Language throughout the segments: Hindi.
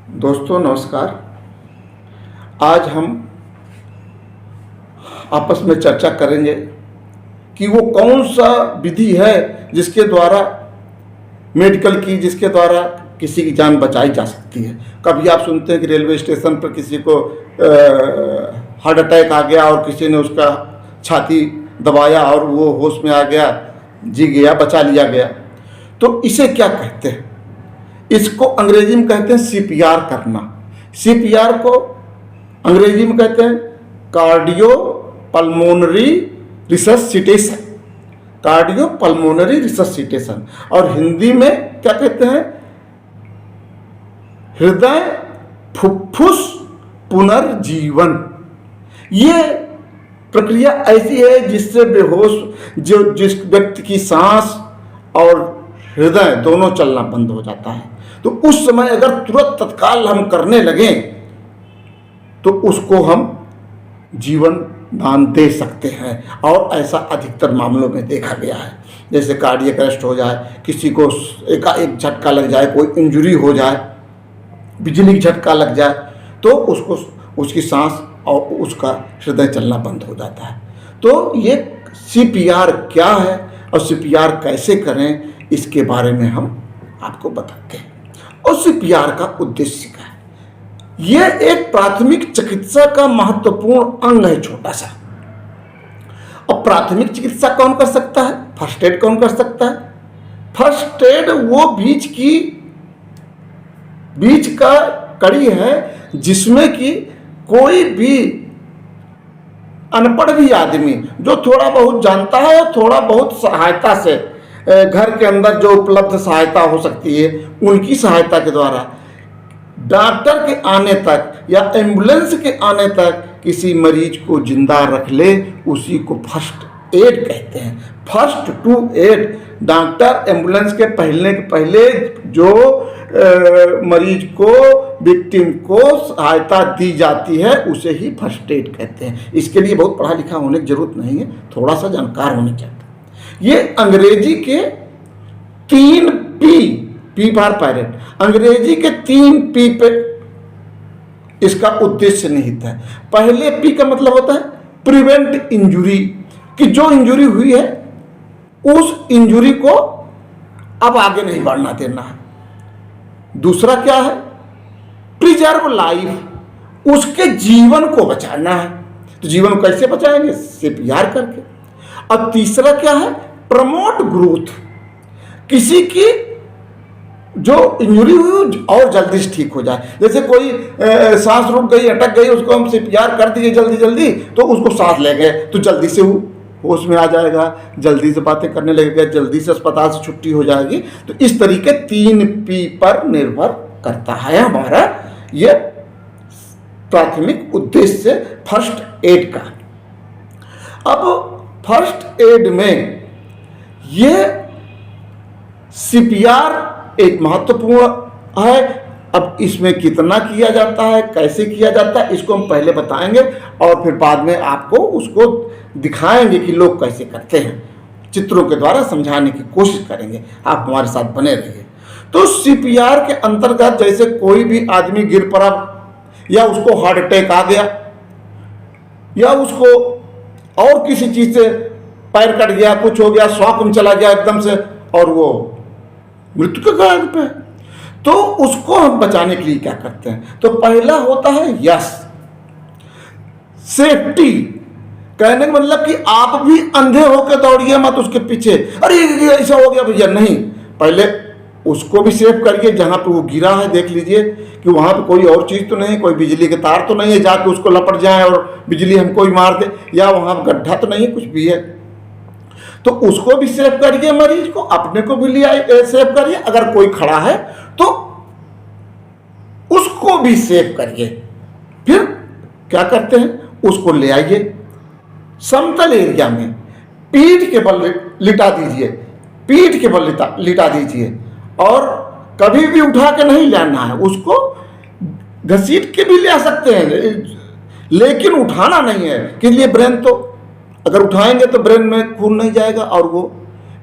दोस्तों नमस्कार। आज हम आपस में चर्चा करेंगे कि वो कौन सा विधि है जिसके द्वारा जिसके द्वारा किसी की जान बचाई जा सकती है। कभी आप सुनते हैं कि रेलवे स्टेशन पर किसी को हार्ट अटैक आ गया और किसी ने उसका छाती दबाया और वो होश में आ गया, जी गया, बचा लिया गया। तो इसे क्या कहते हैं? इसको अंग्रेजी में कहते हैं सीपीआर करना। सीपीआर को अंग्रेजी में कहते हैं cardio pulmonary resuscitation. Cardio pulmonary resuscitation और हिंदी में क्या कहते हैं? हृदय फुफ्फुस पुनर्जीवन। ये प्रक्रिया ऐसी है जिससे जिस व्यक्ति की सांस और हृदय दोनों चलना बंद हो जाता है। तो उस समय अगर तुरंत तत्काल हम करने लगें तो उसको हम जीवन दान दे सकते हैं और ऐसा अधिकतर मामलों में देखा गया है। जैसे कार्डियक अरेस्ट हो जाए, किसी को एकाएक झटका लग जाए, कोई इंजरी हो जाए, बिजली की झटका लग जाए तो उसकी सांस और उसका हृदय चलना बंद हो जाता है। तो ये सीपीआर क्या है और सीपीआर कैसे करें, इसके बारे में हम आपको बताते हैं। और सीपीआर का उद्देश्य क्या है? यह एक प्राथमिक चिकित्सा का महत्वपूर्ण अंग है, छोटा सा। और प्राथमिक चिकित्सा कौन कर सकता है? फर्स्ट एड कौन कर सकता है? फर्स्ट एड वो बीच का कड़ी है जिसमें कि कोई भी अनपढ़ भी आदमी जो थोड़ा बहुत जानता है और थोड़ा बहुत सहायता से, घर के अंदर जो उपलब्ध सहायता हो सकती है उनकी सहायता के द्वारा डॉक्टर के आने तक या एम्बुलेंस के आने तक किसी मरीज को जिंदा रख ले, उसी को फर्स्ट एड कहते हैं। First to aid, doctor ambulance के पहले जो मरीज को, विक्टिम को सहायता दी जाती है उसे ही फर्स्ट एड कहते हैं। इसके लिए बहुत पढ़ा लिखा होने की जरूरत नहीं है, थोड़ा सा जानकार होने चाहिए। ये अंग्रेजी के 3 पी फॉर पैरेंट, अंग्रेजी के 3 पी पे इसका उद्देश्य निहित है। पहले पी का मतलब होता है प्रिवेंट इंजुरी, कि जो इंजुरी हुई है उस इंजुरी को अब आगे नहीं बढ़ना देना है। दूसरा क्या है? प्रिजर्व लाइफ, उसके जीवन को बचाना है। तो जीवन को कैसे बचाएंगे? सीपीआर करके। और तीसरा क्या है? प्रमोट ग्रोथ, किसी की जो इंजरी हुई और जल्दी से ठीक हो जाए। जैसे कोई सांस रुक गई, अटक गई, उसको हम सीपीआर कर दिए जल्दी तो उसको सांस ले गए तो जल्दी से वो होश में आ जाएगा, जल्दी से बातें करने लगेगा, जल्दी से अस्पताल से छुट्टी हो जाएगी। तो इस तरीके 3 पी पर निर्भर करता है हमारा ये प्राथमिक उद्देश्य फर्स्ट एड का। अब फर्स्ट एड में ये सीपीआर एक महत्वपूर्ण है। अब इसमें कितना किया जाता है, कैसे किया जाता है, इसको हम पहले बताएंगे और फिर बाद में आपको उसको दिखाएंगे कि लोग कैसे करते हैं। चित्रों के द्वारा समझाने की कोशिश करेंगे। आप हमारे साथ बने रहिए। तो सीपीआर के अंतर्गत जैसे कोई भी आदमी गिर पड़ा या उसको हार्ट अटैक आ गया या उसको और किसी चीज से पैर कट गया, कुछ हो गया, शॉक में चला गया एकदम से और वो मृत्यु के कगार पे, तो उसको हम बचाने के लिए क्या करते हैं? तो पहला होता है सेफ्टी। कहने का मतलब कि आप भी अंधे होकर दौड़िए मत उसके पीछे, अरे ऐसा हो गया भैया, नहीं। पहले उसको भी सेफ करिए। जहां पे वो गिरा है देख लीजिए कि वहां पे कोई और चीज तो नहीं, कोई बिजली के तार तो नहीं है जाके उसको लपट जाए और बिजली हमको ही मार दे, या वहां गड्ढा तो नहीं है, कुछ भी है। तो उसको भी सेफ करिए, मरीज को, अपने को भी लिया सेफ करिए। अगर कोई खड़ा है तो उसको भी सेफ करिए। फिर क्या करते हैं? उसको ले आइए समतल एरिया में, पीठ के बल लिटा दीजिए, पीठ के बल लिटा दीजिए और कभी भी उठा के नहीं लाना है। उसको घसीट के भी ले आ सकते हैं लेकिन उठाना नहीं है। के लिए ब्रेन तो अगर उठाएंगे तो ब्रेन में खून नहीं जाएगा और वो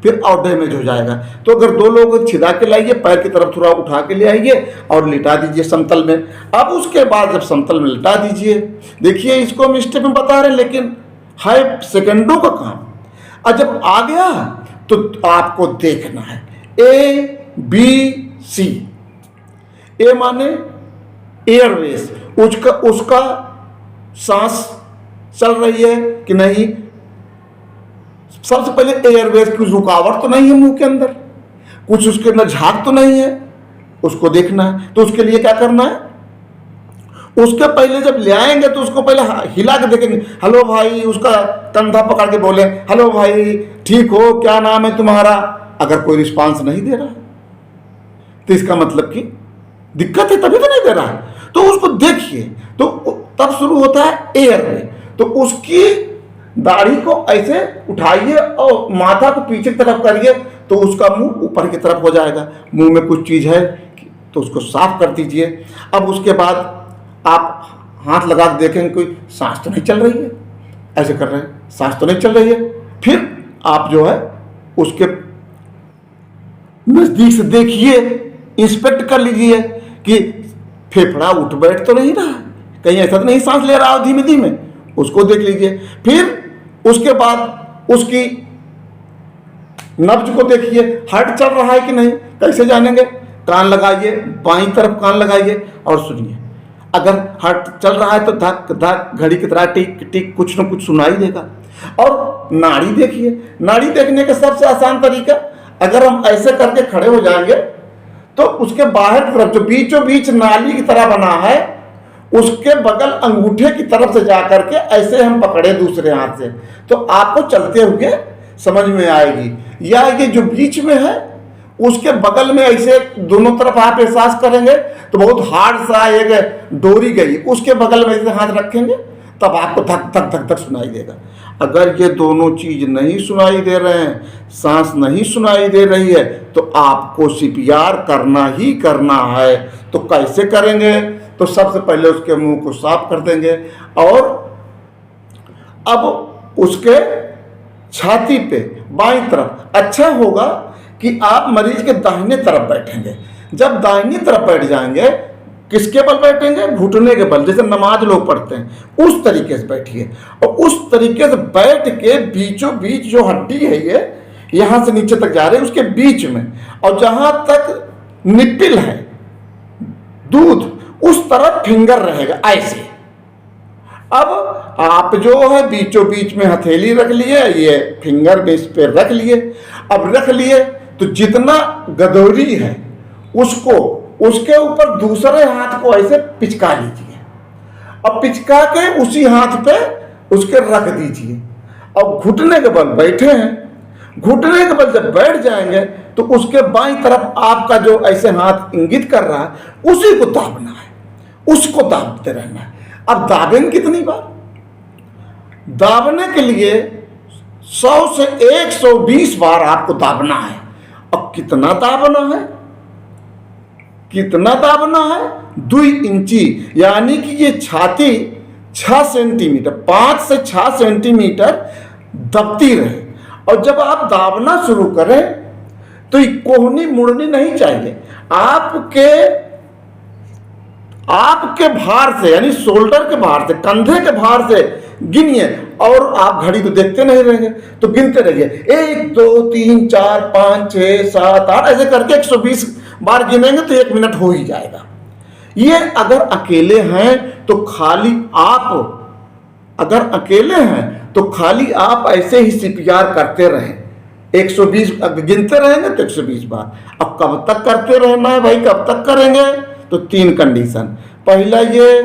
फिर और डैमेज हो जाएगा। तो अगर दो लोग छिदा के लाइए, पैर की तरफ थोड़ा उठा के ले आइए और लिटा दीजिए समतल में। अब उसके बाद जब समतल में लिटा दीजिए, देखिए इसको हम स्टेप में बता रहे हैं लेकिन है सेकंडों का काम। और जब आ गया तो आपको देखना है ABC। ए माने एयरवेज, उसका सांस चल रही है कि नहीं। सबसे पहले एयरवेज की रुकावट तो नहीं है मुंह के अंदर, कुछ उसके अंदर झाग तो नहीं है, उसको देखना है। तो उसके लिए क्या करना है, उसके पहले जब ले आएंगे तो उसको पहले हिला के देखेंगे, हेलो भाई, उसका कंधा पकड़ के बोले हेलो भाई ठीक हो, क्या नाम है तुम्हारा। अगर कोई रिस्पांस नहीं दे रहा है तो इसका मतलब कि दिक्कत है, तभी तो नहीं दे रहा है। तो उसको देखिए, तो तब शुरू होता है एयरवे। तो उसकी दाढ़ी को ऐसे उठाइए और माथा को पीछे की तरफ करिए तो उसका मुंह ऊपर की तरफ हो जाएगा। मुंह में कुछ चीज़ है तो उसको साफ कर दीजिए। अब उसके बाद आप हाथ लगा के देखेंगे कोई सांस तो नहीं चल रही है, ऐसे कर रहे हैं सांस तो नहीं चल रही है। फिर आप जो है उसके नज़दीक से देखिए, इंस्पेक्ट कर लीजिए कि फेफड़ा उठ बैठ तो नहीं रहा, कहीं ऐसा तो नहीं सांस ले रहा हो धीमे धीमे, उसको देख लीजिए। फिर उसके बाद उसकी नब्ज को देखिए, हार्ट चल रहा है कि नहीं, कैसे जानेंगे। कान लगाइए, बाईं तरफ कान लगाइए और सुनिए। अगर हार्ट चल रहा है तो धक धक घड़ी की तरह टिक टिक कुछ न कुछ सुनाई देगा। और नाड़ी देखिए, नाड़ी देखने का सबसे आसान तरीका, अगर हम ऐसे करके खड़े हो जाएंगे तो उसके बाहर की तरफ जो बीचों बीच नाली की तरह बना है उसके बगल अंगूठे की तरफ से जा करके ऐसे हम पकड़े दूसरे हाथ से, तो आपको चलते हुए समझ में आएगी। या ये जो बीच में है उसके बगल में ऐसे दोनों तरफ आप एहसास करेंगे तो बहुत हार्ड सा एक डोरी गई, उसके बगल में ऐसे हाथ रखेंगे तब आपको धक धक धक धक सुनाई देगा। अगर ये दोनों चीज नहीं सुनाई दे रहे हैं, सांस नहीं सुनाई दे रही है, तो आपको सीपीआर करना ही करना है। तो कैसे करेंगे, तो सबसे पहले उसके मुंह को साफ कर देंगे और अब उसके छाती पे बाईं तरफ अच्छा होगा कि आप मरीज के दाहिने तरफ बैठेंगे। जब दाहिनी तरफ बैठ जाएंगे, किसके बल बैठेंगे, घुटने के बल, जैसे नमाज लोग पढ़ते हैं उस तरीके से बैठिए। और उस तरीके से बैठ के बीचों बीच जो हड्डी है ये यहां से नीचे तक जा रही है उसके बीच में, और जहां तक निपिल है दूध उस तरफ फिंगर रहेगा ऐसे। अब आप जो है बीचों बीच में हथेली रख लिए, ये फिंगर बेस पे रख लिए। अब रख लिए तो जितना गदौरी है उसको उसके ऊपर दूसरे हाथ को ऐसे पिचका लीजिए और पिचका के उसी हाथ पे उसके रख दीजिए। और घुटने के बल बैठे हैं, घुटने के बल जब बैठ जाएंगे तो उसके बाईं तरफ आपका जो ऐसे हाथ इंगित कर रहा है उसी को दाबना है, उसको दाबते रहना है। अब दाबेंगे कितनी बार, दाबने के लिए 100 से 120 बार आपको दाबना है। अब कितना दाबना है, कितना दाबना है, 2 इंची, यानी कि ये छाती 6 सेंटीमीटर, 5 से 6 सेंटीमीटर दबती रहे। और जब आप दाबना शुरू करें तो ये कोहनी मुड़नी नहीं चाहिए, आपके भार से, यानी शोल्डर के भार से, कंधे के भार से गिनिए। और आप घड़ी तो देखते नहीं रहेंगे तो गिनते रहिए, 1 2 3 4 5 6 7 8 ऐसे करके 120 बार गिनेंगे तो 1 मिनट हो ही जाएगा। ये अगर अकेले हैं तो खाली आप, अगर अकेले हैं तो खाली आप ऐसे ही सीपीआर करते रहें, 120 गिनते रहेंगे तो 120 बार। अब कब तक करते रहना है भाई, कब तक करेंगे, तो 3 कंडीशन। पहला ये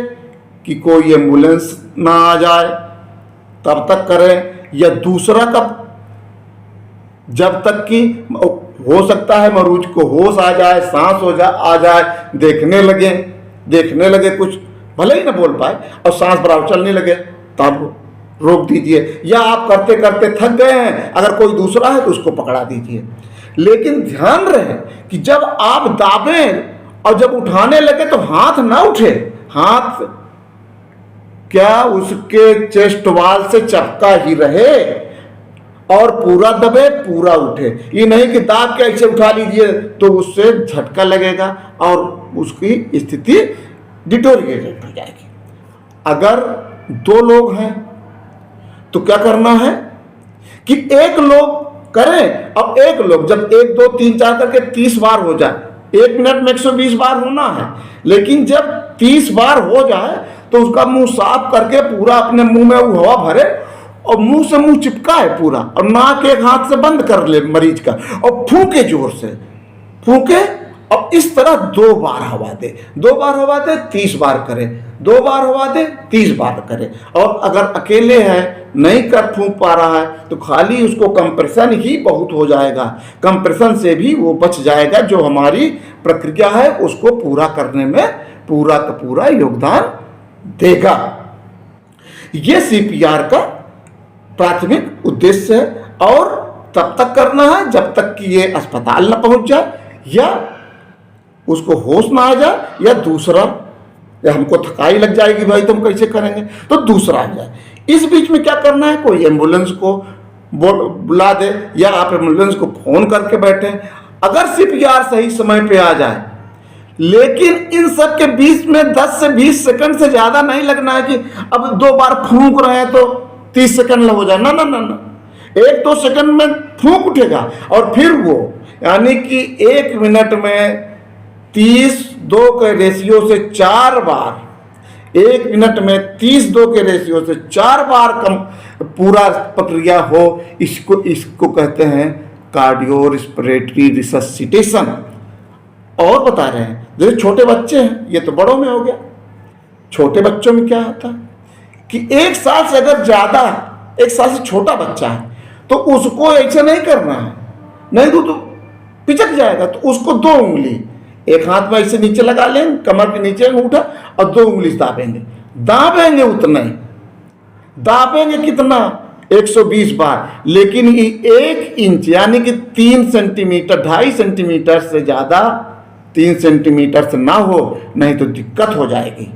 कि कोई एम्बुलेंस ना आ जाए तब तक करें, या दूसरा कब, जब तक कि हो सकता है मरीज को होश आ जाए, सांस आ जाए, देखने लगे कुछ, भले ही ना बोल पाए और सांस बराबर चलने लगे तब रोक दीजिए। या आप करते करते थक गए हैं, अगर कोई दूसरा है तो उसको पकड़ा दीजिए। लेकिन ध्यान रहे कि जब आप दाबें और जब उठाने लगे तो हाथ ना उठे, हाथ क्या उसके चेस्ट वाल से चपका ही रहे। और पूरा दबे, पूरा उठे। ये नहीं कि दाब के ऐसे उठा लीजिए तो उससे झटका लगेगा और उसकी स्थिति डिटोरिएट हो जाएगी। अगर 2 लोग हैं तो क्या करना है कि एक लोग करें, अब एक लोग जब 1 2 3 4 करके 30 बार हो जाए, 1 मिनट में 120 बार होना है, लेकिन जब 30 बार हो जाए तो उसका मुंह साफ करके पूरा अपने मुंह में वो हवा भरे और मुंह से मुंह चिपकाए पूरा, और नाक एक हाथ से बंद कर ले मरीज का और फूके, जोर से फूके और इस तरह 2 बार हवा दे, 2 बार हवा दे, 30 बार करे, 2 बार हवा दे, 30 बार करे। और अगर अकेले है, नहीं कर फूंक पा रहा है, तो खाली उसको कंप्रेशन ही बहुत हो जाएगा, कंप्रेशन से भी वो बच जाएगा, जो हमारी प्रक्रिया है उसको पूरा करने में पूरा का पूरा योगदान देगा। ये सीपीआर का प्राथमिक उद्देश्य है और तब तक करना है जब तक कि ये अस्पताल न पहुंच जाए या उसको होश ना आ जाए, या दूसरा, या हमको थकाई लग जाएगी भाई तुम कैसे करेंगे, तो दूसरा आ जाए। इस बीच में क्या करना है, कोई एम्बुलेंस को बुला दे या आप एम्बुलेंस को फोन करके बैठे। अगर सीपीआर सही समय पे आ जाए, लेकिन इन सब के बीच में 10 से 20 सेकंड से ज्यादा नहीं लगना है कि अब 2 बार फूंक रहे हैं तो 30 सेकंड हो जाए, ना ना ना ना, 1-2 सेकंड में फूंक उठेगा और फिर वो, यानी कि 1 मिनट में 30-2 के रेशियो से 4 बार, 1 मिनट में 30-2 के रेशियो से 4 बार कम पूरा प्रक्रिया हो, इसको कहते हैं कार्डियो रेस्पिरेटरी रिससिटेशन। और बता रहे हैं जैसे छोटे बच्चे हैं, ये तो बड़ों में हो गया, छोटे बच्चों में क्या होता है कि 1 साल से अगर ज़्यादा, 1 साल से छोटा बच्चा है तो उसको ऐसे नहीं करना है, नहीं तो पिचक जाएगा, तो उसको 2 उंगली एक हाथ में ऐसे नीचे लगा लेंगे, कमर के नीचे अंगूठा, और 2 उंगली दाबेंगे उतना ही, दाबेंगे कितना, 120 बार। लेकिन 1 इंच यानी कि 3 सेंटीमीटर, 2.5 सेंटीमीटर से ज़्यादा, 3 सेंटीमीटर से ना हो, नहीं तो दिक्कत हो जाएगी।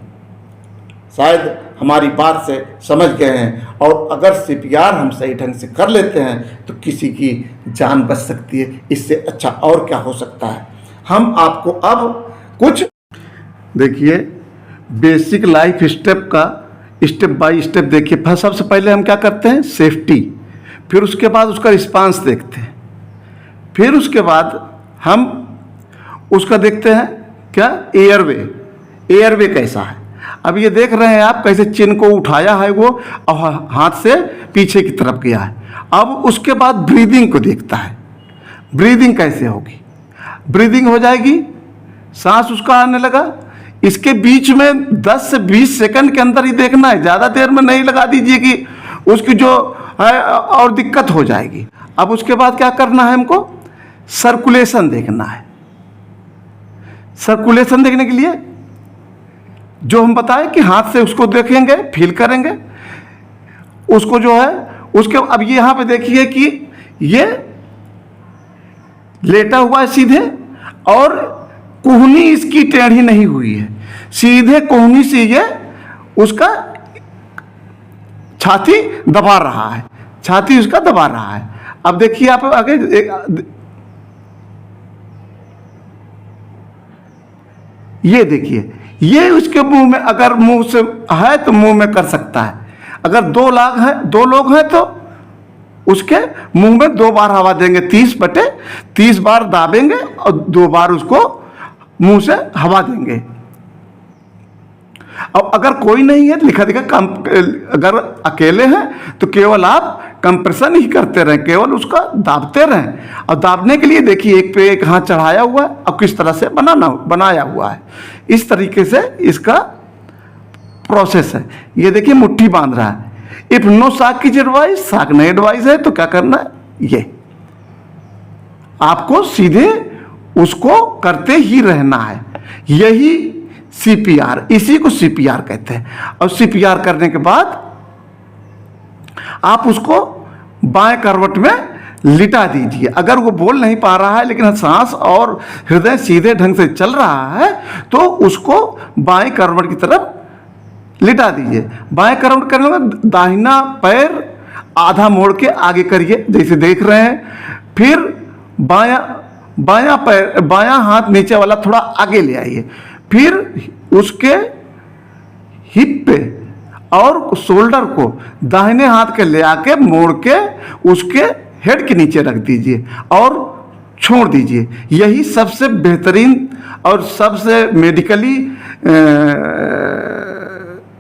शायद हमारी बात से समझ गए हैं। और अगर सीपीआर हम सही ढंग से कर लेते हैं तो किसी की जान बच सकती है। इससे अच्छा और क्या हो सकता है। हम आपको अब कुछ देखिए बेसिक लाइफ स्टेप का स्टेप बाय स्टेप देखिए। सबसे पहले हम क्या करते हैं, सेफ्टी, फिर उसके बाद उसका रिस्पांस देखते हैं, फिर उसके बाद हम उसका देखते हैं क्या, एयरवे कैसा है। अब ये देख रहे हैं आप कैसे चिन को उठाया है वो और हाथ से पीछे की तरफ गया है। अब उसके बाद ब्रीदिंग को देखता है, ब्रीदिंग कैसे होगी, ब्रीदिंग हो जाएगी, सांस उसका आने लगा। इसके बीच में 10 से 20 सेकंड के अंदर ही देखना है, ज़्यादा देर में नहीं लगा दीजिए कि उसकी जो है और दिक्कत हो जाएगी। अब उसके बाद क्या करना है, हमको सर्कुलेशन देखना है। सर्कुलेशन देखने के लिए जो हम बताएं कि हाथ से उसको देखेंगे, फील करेंगे उसको जो है उसके। अब ये यहाँ पे देखिए कि ये लेटा हुआ है सीधे और कोहनी इसकी टेढ़ी नहीं हुई है, सीधे कोहनी से ये उसका छाती दबा रहा है, छाती उसका दबा रहा है। अब देखिए आप आगे ये देखिए, ये उसके मुंह में, अगर मुंह से है तो मुंह में कर सकता है। अगर 2 लोग हैं तो उसके मुंह में 2 बार हवा देंगे, 30/30 बार दाबेंगे और 2 बार उसको मुंह से हवा देंगे। अब अगर कोई नहीं है तो लिखा दिखा, अगर अकेले हैं तो केवल आप कंप्रेशन ही करते रहें, केवल उसका दाबते रहें। और दाबने के लिए देखिए एक पे एक हाथ चढ़ाया हुआ है और किस तरह से बनाया हुआ है, इस तरीके से इसका प्रोसेस है। ये देखिए मुट्ठी बांध रहा है। इफ नो शाक की एडवाइस, शाक नहीं एडवाइस है तो क्या करना है, ये आपको सीधे उसको करते ही रहना है। यही सीपीआर, इसी को सीपीआर कहते हैं। और सीपीआर करने के बाद आप उसको बाएं करवट में लिटा दीजिए। अगर वो बोल नहीं पा रहा है लेकिन सांस और हृदय सीधे ढंग से चल रहा है तो उसको बाएं करवट की तरफ लिटा दीजिए। बाएं करवट करने में दाहिना पैर आधा मोड़ के आगे करिए जैसे देख रहे हैं। फिर बायां हाथ नीचे वाला थोड़ा आगे ले आइए। फिर उसके हिप पे और शोल्डर को दाहिने हाथ के ले आके मोड़ के उसके हेड के नीचे रख दीजिए और छोड़ दीजिए। यही सबसे बेहतरीन और सबसे मेडिकली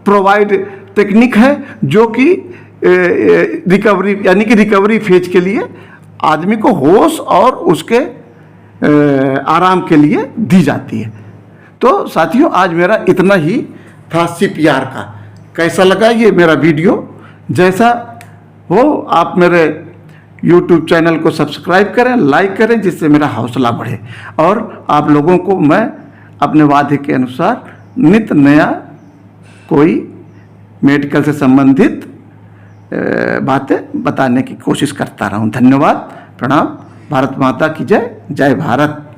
प्रोवाइड टेक्निक है, जो कि रिकवरी यानी कि रिकवरी फेज के लिए आदमी को होश और उसके आराम के लिए दी जाती है। तो साथियों, आज मेरा इतना ही था CPR का। कैसा लगा ये मेरा वीडियो? जैसा हो आप मेरे YouTube चैनल को सब्सक्राइब करें, लाइक करें, जिससे मेरा हौसला बढ़े और आप लोगों को मैं अपने वादे के अनुसार नित नया कोई मेडिकल से संबंधित बातें बताने की कोशिश करता रहूं। धन्यवाद, प्रणाम, भारत माता की जय, जय भारत।